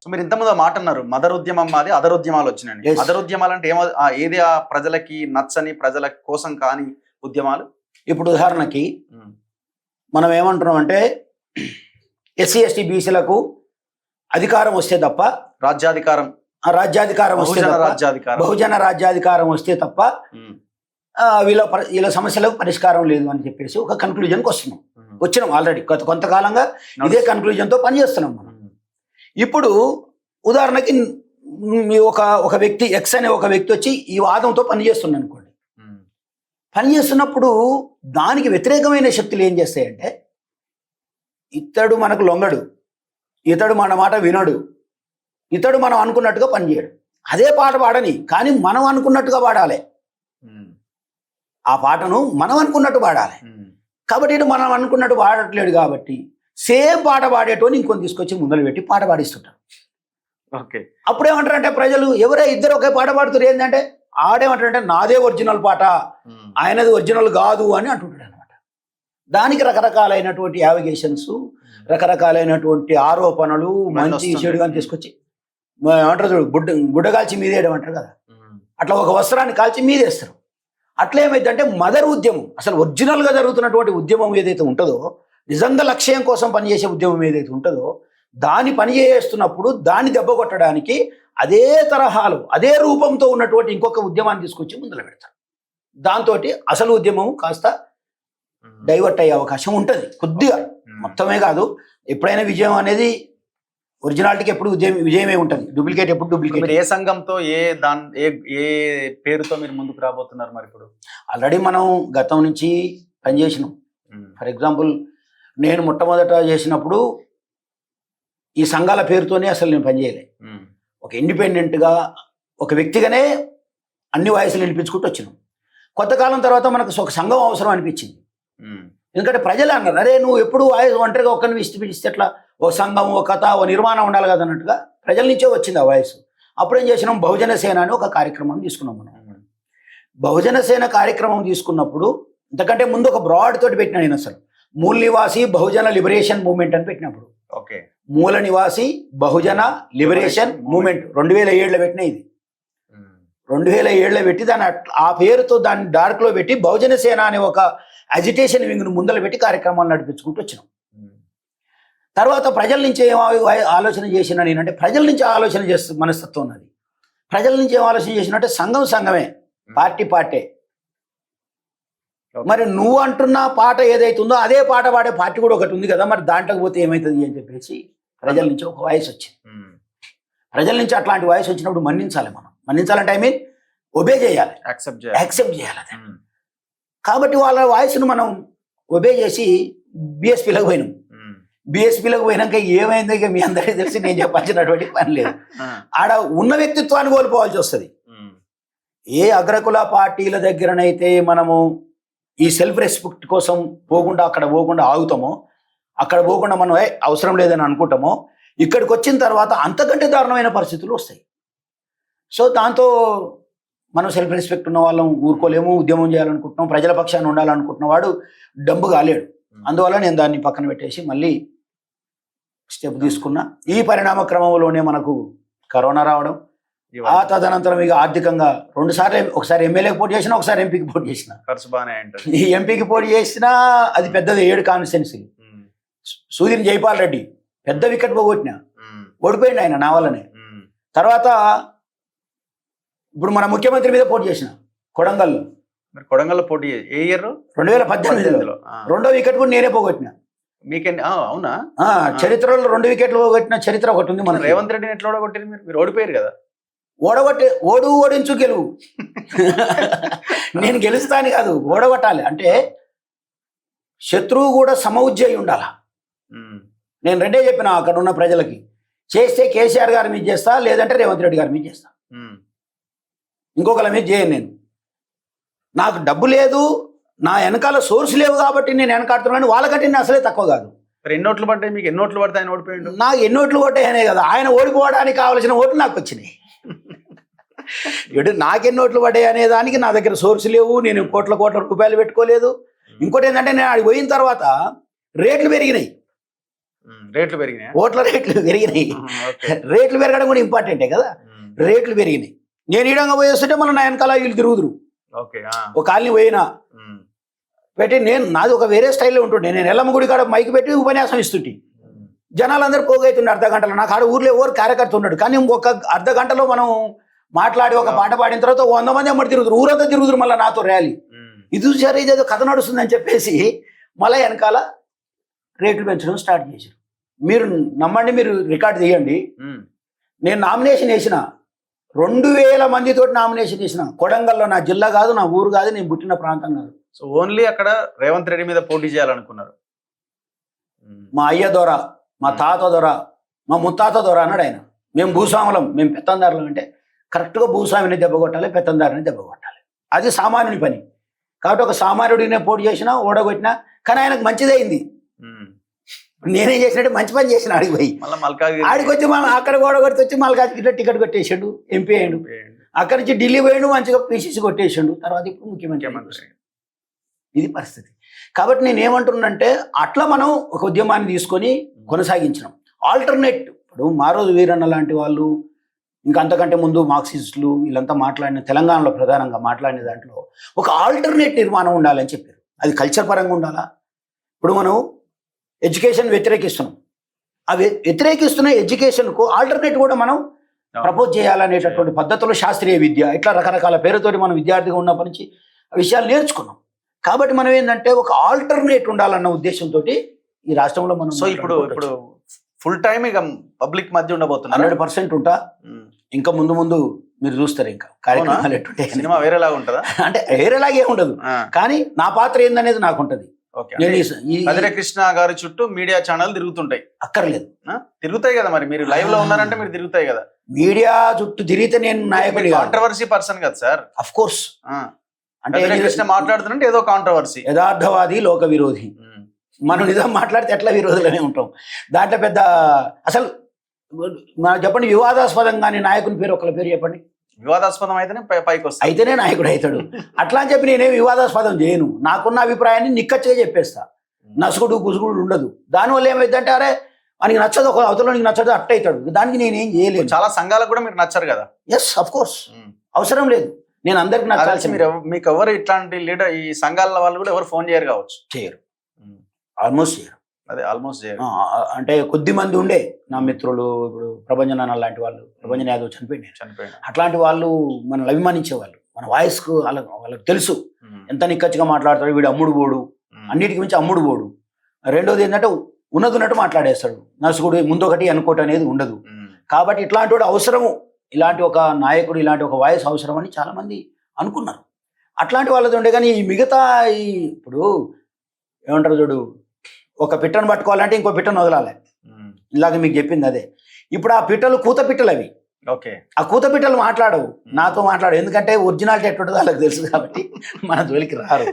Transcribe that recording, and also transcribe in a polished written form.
మీరు ఇంతకుముందు మాట అన్నారు, మదర్ ఉద్యమం మాది, అదర్ ఉద్యమాలు వచ్చినాయండి. Yes. అదర్ ఉద్యమాలు అంటే ఏది ఆ ప్రజలకి నచ్చని, ప్రజల కోసం కాని ఉద్యమాలు? ఇప్పుడు ఉదాహరణకి మనం ఏమంటున్నాం అంటే ఎస్సీ ఎస్టీ బీసీలకు అధికారం వస్తే తప్ప రాజ్యాధికారం వస్తే తప్ప, బహుజన రాజ్యాధికారం వస్తే తప్ప వీళ్ళ సమస్యలకు పరిష్కారం లేదు అని చెప్పేసి ఒక కన్క్లూజన్కి వచ్చినాం ఆల్రెడీ కొంతకాలంగా ఇదే కన్క్లూజన్తో పనిచేస్తున్నాం మనం. ఇప్పుడు ఉదాహరణకి ఒక వ్యక్తి ఎక్స్ అనే ఒక వ్యక్తి వచ్చి ఈ వాదంతో పనిచేస్తున్నాడు అనుకోండి. పనిచేస్తున్నప్పుడు దానికి వ్యతిరేకమైన శక్తులు ఏం చేస్తాయంటే, ఇతడు మనకు లొంగడు, ఇతడు మన మాట వినడు, ఇతడు మనం అనుకున్నట్టుగా పనిచేయడు, అదే పాట పాడని కానీ మనం అనుకున్నట్టుగా పాడాలి, ఆ పాటను మనం అనుకున్నట్టు పాడాలి. కాబట్టి ఇటు మనం అనుకున్నట్టు పాడట్లేడు కాబట్టి సేమ్ పాట పాడేటోని ఇంకొని తీసుకొచ్చి ముందర పెట్టి పాట పాడిస్తుంటారు. ఓకే, అప్పుడేమంటారంటే ప్రజలు, ఎవరో ఇద్దరు ఒకే పాట పాడుతారు, ఏంటంటే ఆడేమంటారంటే నాదే ఒరిజినల్ పాట, ఆయనది ఒరిజినల్ కాదు అని అంటుంటాడు అనమాట. దానికి రకరకాలైనటువంటి యావిగేషన్స్, రకరకాలైనటువంటి ఆరోపణలు, మంచి చెడుగా తీసుకొచ్చి ఏమంటారు చూడు, గుడ్డ కాల్చి మీదేయడం అంటారు కదా, అట్లా ఒక వస్త్రాన్ని కాల్చి మీదేస్తారు. అట్లా ఏమైందంటే మదర్ ఉద్యమం, అసలు ఒరిజినల్గా జరుగుతున్నటువంటి ఉద్యమం ఏదైతే ఉంటుందో, నిజంగా లక్ష్యం కోసం పనిచేసే ఉద్యమం ఏదైతే ఉంటుందో, దాన్ని పనిచేస్తున్నప్పుడు దాన్ని దెబ్బ కొట్టడానికి అదే తరహాలో అదే రూపంతో ఉన్నటువంటి ఇంకొక ఉద్యమాన్ని తీసుకొచ్చి ముందర పెడతారు. దాంతో అసలు ఉద్యమం కాస్త డైవర్ట్ అయ్యే అవకాశం ఉంటుంది కొద్దిగా, మొత్తమే కాదు. ఎప్పుడైనా విజయం అనేది ఒరిజినాలిటీకి ఎప్పుడు విజయమే ఉంటుంది, డూప్లికేట్ ఎప్పుడు డూప్లికేట్. మీరు ఏ సంఘంతో ఏ పేరుతో మీరు ముందుకు రాబోతున్నారు మరి? ఇప్పుడు ఆల్రెడీ మనం గతం నుంచి పనిచేసినాం. ఫర్ ఎగ్జాంపుల్, నేను మొట్టమొదట చేసినప్పుడు ఈ సంఘాల పేరుతోనే అసలు నేను పనిచేయలే. ఒక ఇండిపెండెంట్గా ఒక వ్యక్తిగానే అన్ని వాయిస్లు నిలిపించుకుంటూ వచ్చినాం. కొంతకాలం తర్వాత మనకు ఒక సంఘం అవసరం అనిపించింది. ఎందుకంటే ప్రజలు అన్నారు, అరే నువ్వు ఎప్పుడు వాయిస్ ఒంటరిగా ఒక్కరిని పిలిస్తే ఎట్లా, ఓ సంఘం, ఓ కథ, ఓ నిర్మాణం ఉండాలి కదా అన్నట్టుగా ప్రజల నుంచే వచ్చింది ఆ వాయిస్. అప్పుడేం చేసినాం, బహుజన సేన అని ఒక కార్యక్రమం తీసుకున్నాం మనం. బహుజన సేన కార్యక్రమం తీసుకున్నప్పుడు ఇంతకంటే ముందు ఒక బ్రాడ్ తోటి పెట్టినా నేను, అసలు మూల నివాసి బహుజన లిబరేషన్ మూవ్మెంట్ అని పెట్టినప్పుడు. ఓకే, మూల నివాసి బహుజన లిబరేషన్ మూవ్మెంట్ 2007లో పెట్టిన. ఇది 2007లో పెట్టి దాన్ని ఆ పేరుతో దాన్ని డార్క్లో పెట్టి బహుజన సేన అనే ఒక అజిటేషన్ వింగ్ను ముందర పెట్టి కార్యక్రమాలు నడిపించుకుంటూ వచ్చినాం. తర్వాత ప్రజల నుంచి ఏం ఆలోచన చేసినా నేనంటే, ప్రజల నుంచి ఆలోచన చేస్తూ మనస్తత్వం ఉన్నది. ప్రజల నుంచి ఏం ఆలోచన చేసినట్టే, సంఘమే, పార్టీ. మరి నువ్వు అంటున్న పాట ఏదైతే ఉందో అదే పాట పాడే పార్టీ కూడా ఒకటి ఉంది కదా, మరి దాంట్లోకి పోతే ఏమవుతుంది అని చెప్పేసి ప్రజల నుంచి ఒక వాయిస్ వచ్చింది. ప్రజల నుంచి అట్లాంటి వాయిస్ వచ్చినప్పుడు మన్నించాలి. మనం మన్నించాలంటే ఐ మీన్ ఒబే చేయాలి, యాక్సెప్ట్ చేయాలి. కాబట్టి వాళ్ళ వాయిస్ను మనం ఒబే చేసి బీఎస్పీలోకి పోయినాం. బీఎస్పీలోకి పోయినాక ఏమైందో ఇక మీ అందరికీ తెలిసి నేను చెప్పాల్సినటువంటి పని లేదు. ఆడ ఉన్న వ్యక్తిత్వాన్ని కోల్పోవాల్సి వస్తుంది. ఏ అగ్రకుల పార్టీల దగ్గరనైతే మనము ఈ సెల్ఫ్ రెస్పెక్ట్ కోసం అక్కడ పోకుండా ఆగుతామో, అక్కడ పోకుండా మనం అవసరం లేదని అనుకుంటామో, ఇక్కడికి వచ్చిన తర్వాత అంతకంటే దారుణమైన పరిస్థితులు వస్తాయి. సో దాంతో మనం సెల్ఫ్ రెస్పెక్ట్ ఉన్న వాళ్ళం ఊరుకోలేము, ఉద్యమం చేయాలనుకుంటున్నాం, ప్రజల పక్షాన్ని ఉండాలనుకుంటున్న వాడు డంబు కాలేడు. అందువల్ల నేను దాన్ని పక్కన పెట్టేసి మళ్ళీ స్టెప్ తీసుకున్నా. ఈ పరిణామ క్రమంలోనే మనకు కరోనా రావడం, ఆ తదనంతరం ఇక ఆర్థికంగా 2 సార్లు, ఒకసారి ఎమ్మెల్యేకి పోటీ చేసిన, ఒకసారి ఎంపీకి పోటీ చేసిన. ఈ ఎంపీకి పోటీ చేసినా అది పెద్దది, 7 కాన్స్టిట్యున్సీ. సూదిని జైపాల్ రెడ్డి పెద్ద వికెట్ పోగొట్టిన, ఓడిపోయింది ఆయన నా వల్లనే. తర్వాత ఇప్పుడు మన ముఖ్యమంత్రి మీద పోటీ చేసిన కొడంగల్లో పోటీ ఏ ఇయర్? 2018లో 2వ వికెట్ కూడా నేనే పోగొట్టిన. మీకేంటి? అవునా? చరిత్రలో 2 వికెట్లు పోగొట్టిన చరిత్ర ఒకటి ఉంది. మన రేవంత్ రెడ్డిని ఎట్లా ఓడగొట్టారు మీరు? ఓడిపోయారు కదా. ఓడించు గెలువు. నేను గెలుస్తాను కాదు, ఓడగొట్టాలి. అంటే శత్రువు కూడా సమఉజ్జయి ఉండాల. నేను రెండే చెప్పిన అక్కడ ఉన్న ప్రజలకి, చేస్తే కేసీఆర్ గారి మీద చేస్తా, లేదంటే రేవంత్ రెడ్డి గారి మీద చేస్తా, ఇంకొకరి మీద చేయను. నేను, నాకు డబ్బు లేదు, నా వెనకాల సోర్స్ లేవు కాబట్టి నేను వెనకాడుతున్నాను. వాళ్ళకంటే నేను అసలే తక్కువ కాదు. ఎన్ని ఓట్లు పడ్డాయి మీకు? ఎన్ని ఓట్లు పడతాయి? ఆయన ఓడిపోయాడు. నాకు ఎన్ని ఓట్లు పడ్డాయనే కదా, ఆయన ఓడిపోవడానికి కావలసిన ఓట్లు నాకు వచ్చినాయి. నాకెన్ని ఓట్లు పడ్డాయి అనే దానికి నా దగ్గర సోర్స్ లేవు, నేను కోట్ల రూపాయలు పెట్టుకోలేదు. ఇంకోటి ఏంటంటే, నేను ఆడికి పోయిన తర్వాత రేట్లు పెరిగినాయి. రేట్లు పెరిగినాయి. ఓట్ల రేట్లు పెరిగినాయి. ఓకే. రేట్లు పెరగడం కూడా ఇంపార్టెంటే కదా. రేట్లు పెరిగినాయి. నేను ఈడంగా పోయి వస్తుంటే మళ్ళీ నా వెనకాల వీళ్ళు తిరుగుదురు. ఓకే. ఒక కాలనీ పోయినా పెట్టి నాది ఒక వేరే స్టైల్లో ఉంటుండే. నేను ఎల్లమ్మ గుడి కాడ మైక్ పెట్టి ఉపన్యాసం ఇస్తుంటే జనాలందరూ పోగైతుండే అర్ధ గంటలో. నాకు ఆడ ఊర్లో ఎవరు కార్యకర్త ఉన్నాడు, కానీ ఒక అర్ధ గంటలో మనం మాట్లాడి ఒక పాట పాడిన తర్వాత 100 మంది అమ్మడి తిరుగుతారు, ఊరంతా తిరుగుతారు మళ్ళీ నాతో ర్యాలీ. ఇది చూసారు, ఇదేదో కథ నడుస్తుందని చెప్పేసి మళ్ళీ వెనకాల రేట్లు పెంచడం స్టార్ట్ చేశారు. మీరు నమ్మండి, మీరు రికార్డు తీయండి. నేను నామినేషన్ వేసిన 2000 మందితో నామినేషన్ వేసిన. కొడంగల్లో నా జిల్లా కాదు, నా ఊరు కాదు, నేను పుట్టిన ప్రాంతం కాదు. సో ఓన్లీ అక్కడ రేవంత్ రెడ్డి మీద పోటీ చేయాలనుకున్నారు. మా అయ్య దొర, మా తాత దొర, మా ముత్తాత దొర అన్నాడు ఆయన. మేము భూస్వాములం, మేము పెత్తందారులం అంటే కరెక్ట్గా భూస్వామిని దెబ్బ కొట్టాలి, పెత్తందారిని దెబ్బ కొట్టాలి. అది సామాన్యుని పని. కాబట్టి ఒక సామాన్యుడినే పోటీ చేసినా, ఓడగొట్టినా, కానీ ఆయనకు మంచిదైంది. నేనేం చేసినట్టు మంచి పని చేసిన. ఆడికి పోయి ఆడికి వచ్చి మనం అక్కడ ఓడగొట్టి వచ్చి మళ్ళీ టికెట్ కొట్టేసాడు, ఎంపీ అయ్యాడు. అక్కడి నుంచి ఢిల్లీ పోయాడు, మంచిగా పీసీసీ కొట్టేసాడు. తర్వాత ఇప్పుడు ముఖ్యమంత్రి. ఇది పరిస్థితి. కాబట్టి నేను ఏమంటున్నానంటే అట్లా మనం ఒక ఉద్యమాన్ని తీసుకొని కొనసాగించినాం. ఆల్టర్నేట్ ఇప్పుడు మారోజు వీరన్న లాంటి వాళ్ళు, ఇంకా అంతకంటే ముందు మార్క్సిస్టులు వీళ్ళంతా మాట్లాడిన, తెలంగాణలో ప్రధానంగా మాట్లాడిన దాంట్లో ఒక ఆల్టర్నేట్ నిర్మాణం ఉండాలని చెప్పారు. అది కల్చర్ పరంగా ఉండాలా. ఇప్పుడు మనం ఎడ్యుకేషన్ వ్యతిరేకిస్తున్నాం, ఆ వ్యతిరేకిస్తున్న ఎడ్యుకేషన్కు ఆల్టర్నేట్ కూడా మనం ప్రపోజ్ చేయాలనేటటువంటి పద్ధతిలో శాస్త్రీయ విద్య ఇట్లా రకరకాల పేరుతోటి మనం విద్యార్థిగా ఉన్నప్పటి నుంచి ఆ విషయాలు నేర్చుకున్నాం. కాబట్టి మనం ఏంటంటే ఒక ఆల్టర్నేట్ ఉండాలన్న ఉద్దేశంతో ఈ రాష్ట్రంలో మనం. సో ఇప్పుడు ఫుల్ టైం ఇక పబ్లిక్ మధ్య ఉండబోతున్నారు. 100% ఉంటా. ఇంకా ముందు ముందు మీరు చూస్తారు ఇంకా కార్యక్రమాలు ఎట్టుంటాయి. సినిమా వేరేలాగా ఉంటుందా? అంటే వేరేలాగే ఉండదు, కానీ నా పాత్ర ఏందనేది నాకు ఉంటుంది. కదిరే కృష్ణ గారి చుట్టూ మీడియా ఛానల్ తిరుగుతుంటాయి. అక్కర్లేదు, తిరుగుతాయి కదా. మరి మీరు లైవ్ లో ఉన్నారంటే మీరు తిరుగుతాయి కదా. మీడియా చుట్టూ తిరిగితే నేను నాయకుడి కాంట్రవర్సీ పర్సన్ కదా సార్. Of course. అంటే కృష్ణ మాట్లాడుతుంటే ఏదో కాంట్రవర్సీ. యథార్థవాది, లోక విరోధి. మనం నిజం మాట్లాడితే ఎట్లా విరోధులనే ఉంటాం. దాంట్లో పెద్ద అసలు చెప్పండి, వివాదాస్పదం కానీ నాయకుని పేరు ఒకళ్ళ పేరు చెప్పండి. వివాదాస్పదం అయితేనే పైకి వస్తాయి, అయితేనే నాయకుడు అవుతాడు. అట్లా అని చెప్పి నేనేం వివాదాస్పదం చేయను. నాకున్న అభిప్రాయాన్ని నిక్కచ్చిగా చెప్పేస్తా. నసుగుడు గుసుగుడు ఉండదు. దానివల్ల ఏమైందంటే అరే మనకి నచ్చదు, ఒక అవతల నీకు నచ్చదు, అట్ట అవుతాడు. దానికి నేనేం చేయలేను. చాలా సంఘాలకు కూడా మీరు నచ్చరు కదా. ఎస్, అఫ్ కోర్స్, అవసరం లేదు. నేను అందరికి నచ్చాల్సి. మీకు ఎవరు ఇట్లాంటి లీడర్ ఈ సంఘాల వాళ్ళు కూడా ఎవరు ఫోన్ చేయరు కావచ్చు? చేయరు, ఆల్మోస్ట్ చేయరు. అదే ఆల్మోస్ట్ చేయరు. అంటే కొద్ది మంది ఉండే నా మిత్రులు, ఇప్పుడు ప్రభంజన లాంటి వాళ్ళు, ప్రభంజన యాదవ్ చనిపోయింది. అట్లాంటి వాళ్ళు మనల్ని అభిమానించేవాళ్ళు. మన వాయిస్కు వాళ్ళకి తెలుసు ఎంత నిక్కచ్చిగా మాట్లాడతాడు. వీడు అమ్ముడు పోడు, అన్నిటికి మించి అమ్ముడు పోడు. రెండోది ఏంటంటే ఉన్నట్టు మాట్లాడేస్తాడు. నసుగుడు ముందొకటి అనుకోవటం అనేది ఉండదు. కాబట్టి ఇట్లాంటి వాడు అవసరము, ఇలాంటి ఒక నాయకుడు, ఇలాంటి ఒక వాయిస్ అవసరం అని చాలా మంది అనుకున్నారు. అట్లాంటి వాళ్ళది ఉండే. కానీ ఈ మిగతా ఇప్పుడు ఏమంటారు చూడు, ఒక పిట్టను పట్టుకోవాలంటే ఇంకో పిట్టను వదలాలి. ఇలాగ మీకు చెప్పింది అదే. ఇప్పుడు ఆ పిట్టలు కూత పిట్టలు అవి. ఓకే, ఆ కూత పిట్టలు మాట్లాడవు, నాతో మాట్లాడవు. ఎందుకంటే ఒరిజినాలిటీ ఎట్టుంటుందో వాళ్ళకి తెలుసు కాబట్టి మన జోలికి రారు.